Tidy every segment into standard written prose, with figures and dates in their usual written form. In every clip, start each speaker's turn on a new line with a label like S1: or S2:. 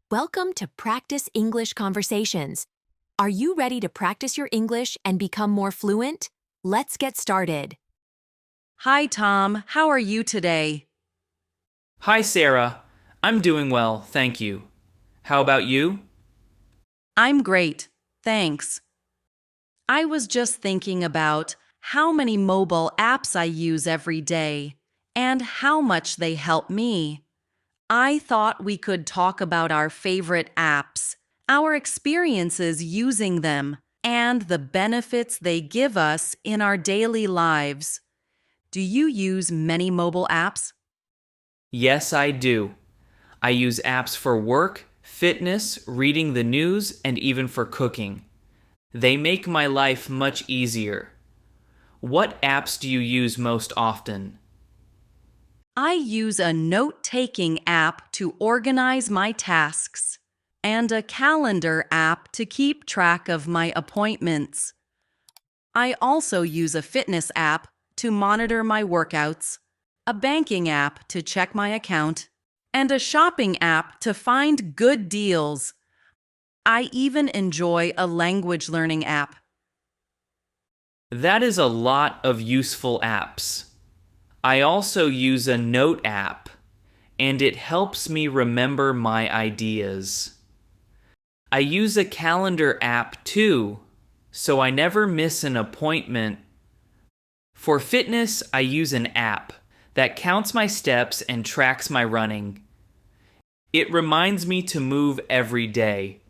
S1: Welcome to Practice English Conversations. Are you ready to practice your English and become more fluent? Let's get started.
S2: Hi, Tom. How are you today?
S3: Hi, Sarah. I'm doing well, thank you. How about you?
S2: I'm great. Thanks. I was just thinking about how many mobile apps I use every day and how much they help me. I thought we could talk about our favorite apps, our experiences using them, and the benefits they give us in our daily lives. Do you use many mobile apps?
S3: Yes, I do. I use apps for work, fitness, reading the news, and even for cooking. They make my life much easier. What apps do you use most often?
S2: I use a note-taking app to organize my tasks and a calendar app to keep track of my appointments. I also use a fitness app to monitor my workouts, a banking app to check my account, and a shopping app to find good deals. I even enjoy a language learning app.
S3: That is a lot of useful apps. I also use a note app, and it helps me remember my ideas. I use a calendar app too, so I never miss an appointment. For fitness, I use an app that counts my steps and tracks my running. It reminds me to move every day.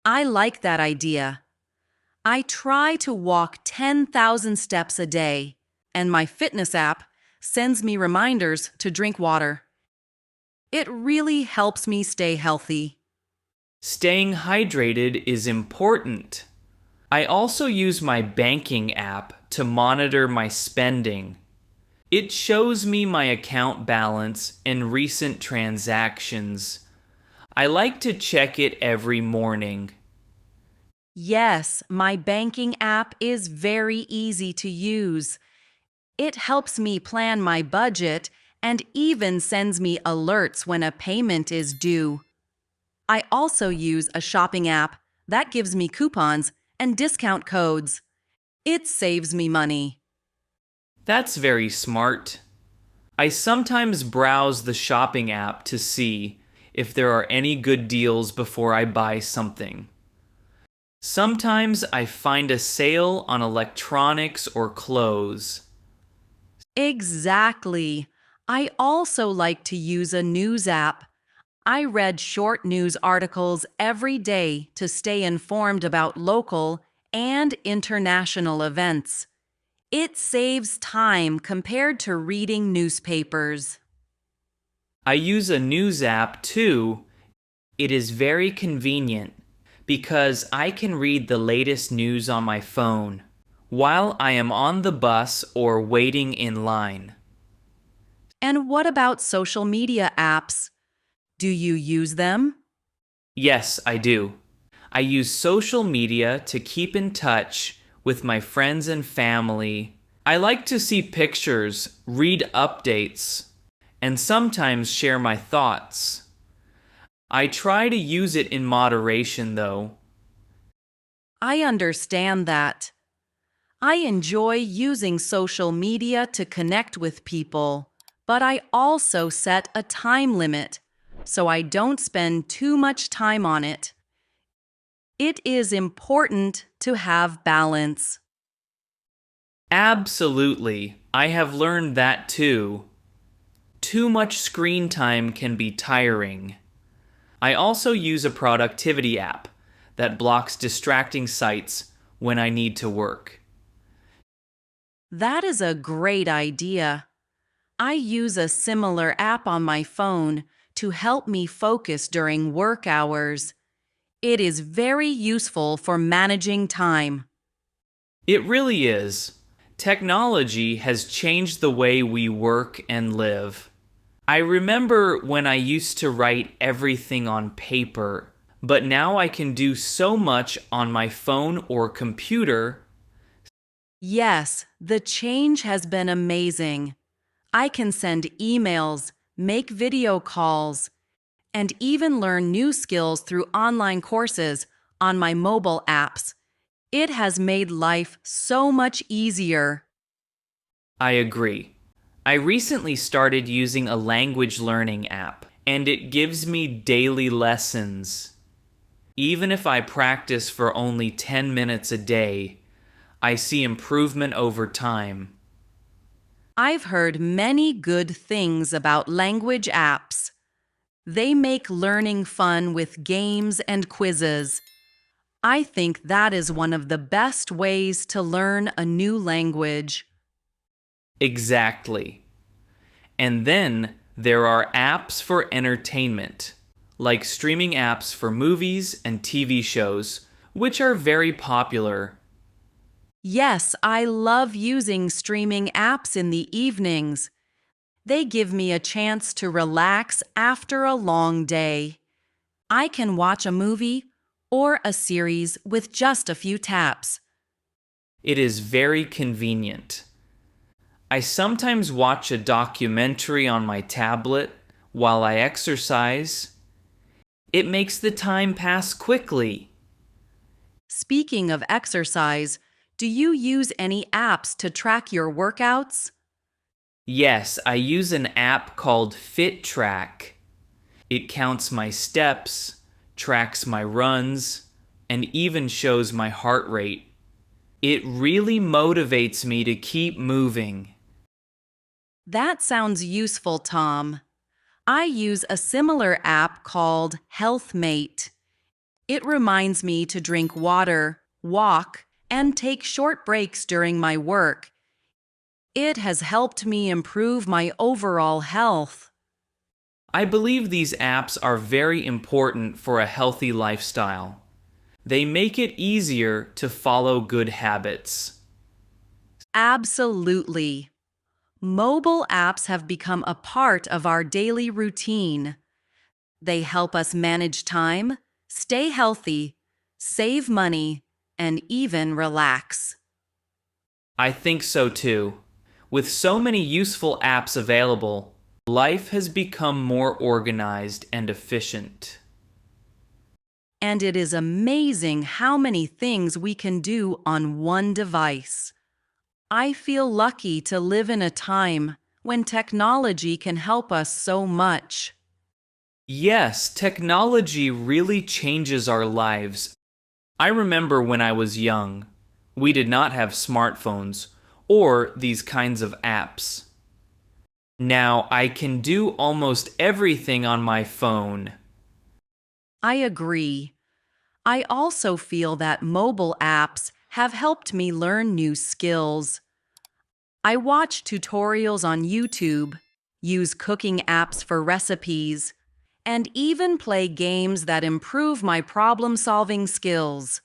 S2: I like that idea. I try to walk 10,000 steps a day, and my fitness app sends me reminders to drink water. It really helps me stay healthy.
S3: Staying hydrated is important. I also use my banking app to monitor my spending. It shows me my account balance and recent transactions. I like to check it every morning.
S2: Yes, my banking app is very easy to use. It helps me plan my budget and even sends me alerts when a payment is due. I also use a shopping app that gives me coupons and discount codes. It saves me money.
S3: That's very smart. I sometimes browse the shopping app to see if there are any good deals before I buy something. Sometimes I find a sale on electronics or clothes.
S2: Exactly. I also like to use a news app. I read short news articles every day to stay informed about local and international events. It saves time compared to reading newspapers.
S3: I use a news app too. It is very convenient because I can read the latest news on my phone while I am on the bus or waiting in line.
S2: And what about social media apps? Do you use them?
S3: Yes, I do. I use social media to keep in touch with my friends and family. I like to see pictures, read updates, and sometimes share my thoughts. I try to use it in moderation, though.
S2: I understand that. I enjoy using social media to connect with people, but I also set a time limit so I don't spend too much time on it. It is important to have balance.
S3: Absolutely. I have learned that too. Too much screen time can be tiring. I also use a productivity app that blocks distracting sites when I need to work.
S2: That is a great idea. I use a similar app on my phone to help me focus during work hours. It is very useful for managing time.
S3: It really is. Technology has changed the way we work and live. I remember when I used to write everything on paper, but now I can do so much on my phone or computer.
S2: Yes, the change has been amazing. I can send emails, make video calls, and even learn new skills through online courses on my mobile apps. It has made life so much easier.
S3: I agree. I recently started using a language learning app, and it gives me daily lessons. Even if I practice for only 10 minutes a day, I see improvement over time.
S2: I've heard many good things about language apps. They make learning fun with games and quizzes. I think that is one of the best ways to learn a new language.
S3: Exactly. And then there are apps for entertainment, like streaming apps for movies and TV shows, which are very popular.
S2: Yes, I love using streaming apps in the evenings. They give me a chance to relax after a long day. I can watch a movie or a series with just a few taps.
S3: It is very convenient. I sometimes watch a documentary on my tablet while I exercise. It makes the time pass quickly.
S2: Speaking of exercise, do you use any apps to track your workouts?
S3: Yes, I use an app called FitTrack. It counts my steps, tracks my runs, and even shows my heart rate. It really motivates me to keep moving.
S2: That sounds useful, Tom. I use a similar app called HealthMate. It reminds me to drink water, walk, and take short breaks during my work. It has helped me improve my overall health.
S3: I believe these apps are very important for a healthy lifestyle. They make it easier to follow good habits.
S2: Absolutely. Mobile apps have become a part of our daily routine. They help us manage time, stay healthy, save money, and even relax.
S3: I think so too. With so many useful apps available, life has become more organized and efficient.
S2: And it is amazing how many things we can do on one device. I feel lucky to live in a time when technology can help us so much.
S3: Yes, technology really changes our lives. I remember when I was young, we did not have smartphones or these kinds of apps. Now I can do almost everything on my phone.
S2: I agree. I also feel that mobile apps have helped me learn new skills. I watch tutorials on YouTube, use cooking apps for recipes, and even play games that improve my problem-solving skills.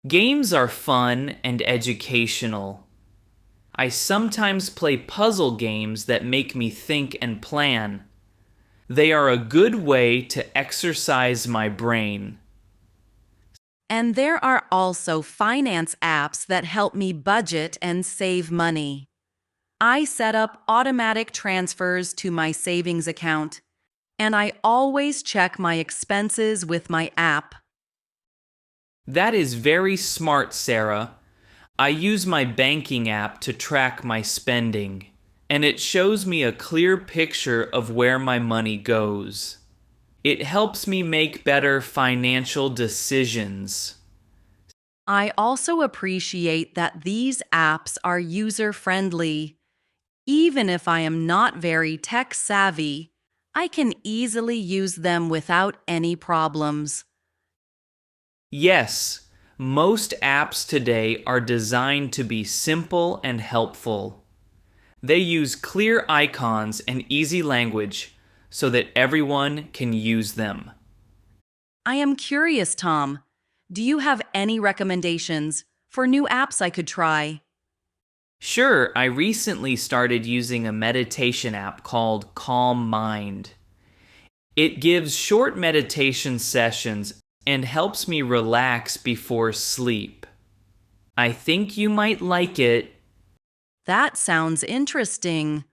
S3: Games are fun and educational. I sometimes play puzzle games that make me think and plan. They are a good way to exercise my brain.
S2: And there are also finance apps that help me budget and save money. I set up automatic transfers to my savings account, and I always check my expenses with my app.
S3: That is very smart, Sarah. I use my banking app to track my spending, and it shows me a clear picture of where my money goes. It helps me make better financial decisions.
S2: I also appreciate that these apps are user-friendly. Even if I am not very tech-savvy, I can easily use them without any problems.
S3: Yes, most apps today are designed to be simple and helpful. They use clear icons and easy language so that everyone can use them.
S2: I am curious, Tom. Do you have any recommendations for new apps I could try?
S3: Sure, I recently started using a meditation app called Calm Mind. It gives short meditation sessions and helps me relax before sleep. I think you might like it.
S2: That sounds interesting.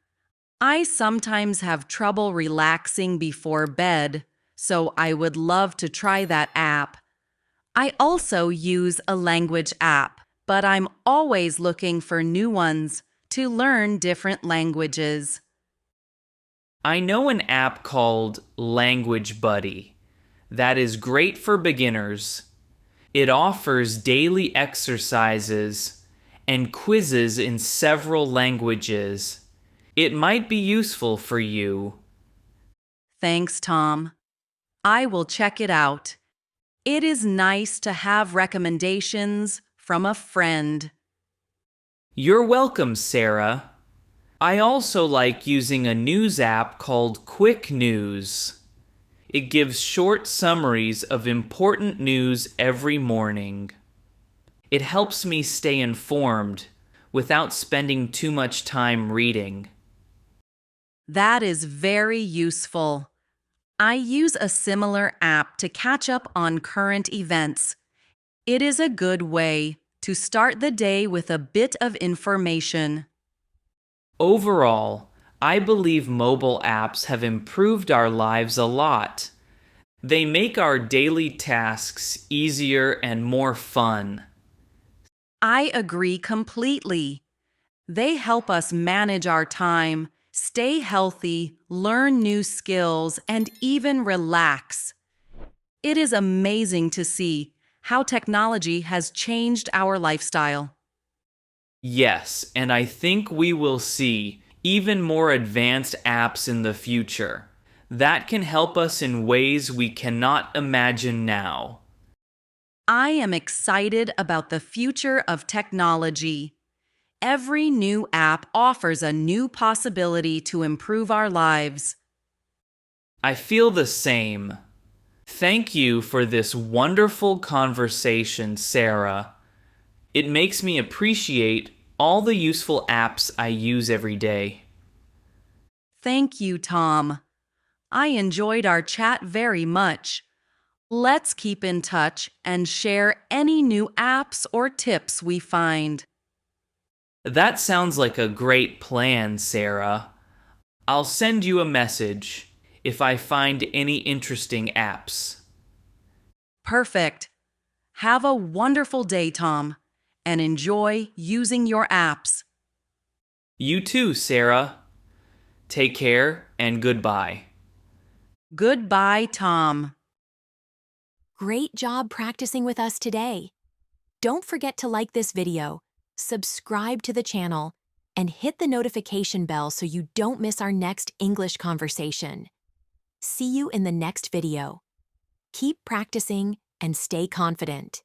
S2: I sometimes have trouble relaxing before bed, so I would love to try that app. I also use a language app, but I'm always looking for new ones to learn different languages.
S3: I know an app called Language Buddy that is great for beginners. It offers daily exercises and quizzes in several languages. It might be useful for you.
S2: Thanks, Tom. I will check it out. It is nice to have recommendations from a friend.
S3: You're welcome, Sarah. I also like using a news app called Quick News. It gives short summaries of important news every morning. It helps me stay informed without spending too much time reading.
S2: That is very useful. I use a similar app to catch up on current events. It is a good way to start the day with a bit of information.
S3: Overall, I believe mobile apps have improved our lives a lot. They make our daily tasks easier and more fun.
S2: I agree completely. They help us manage our time, stay healthy, learn new skills, and even relax. It is amazing to see how technology has changed our lifestyle.
S3: Yes, and I think we will see even more advanced apps in the future that can help us in ways we cannot imagine now.
S2: I am excited about the future of technology. Every new app offers a new possibility to improve our lives.
S3: I feel the same. Thank you for this wonderful conversation, Sarah. It makes me appreciate all the useful apps I use every day.
S2: Thank you, Tom. I enjoyed our chat very much. Let's keep in touch and share any new apps or tips we find.
S3: That sounds like a great plan, Sarah. I'll send you a message if I find any interesting apps.
S2: Perfect. Have a wonderful day, Tom, and enjoy using your apps.
S3: You too, Sarah. Take care and goodbye.
S2: Goodbye, Tom.
S1: Great job practicing with us today. Don't forget to like this video, subscribe to the channel, and hit the notification bell so you don't miss our next English conversation. See you in the next video. Keep practicing and stay confident.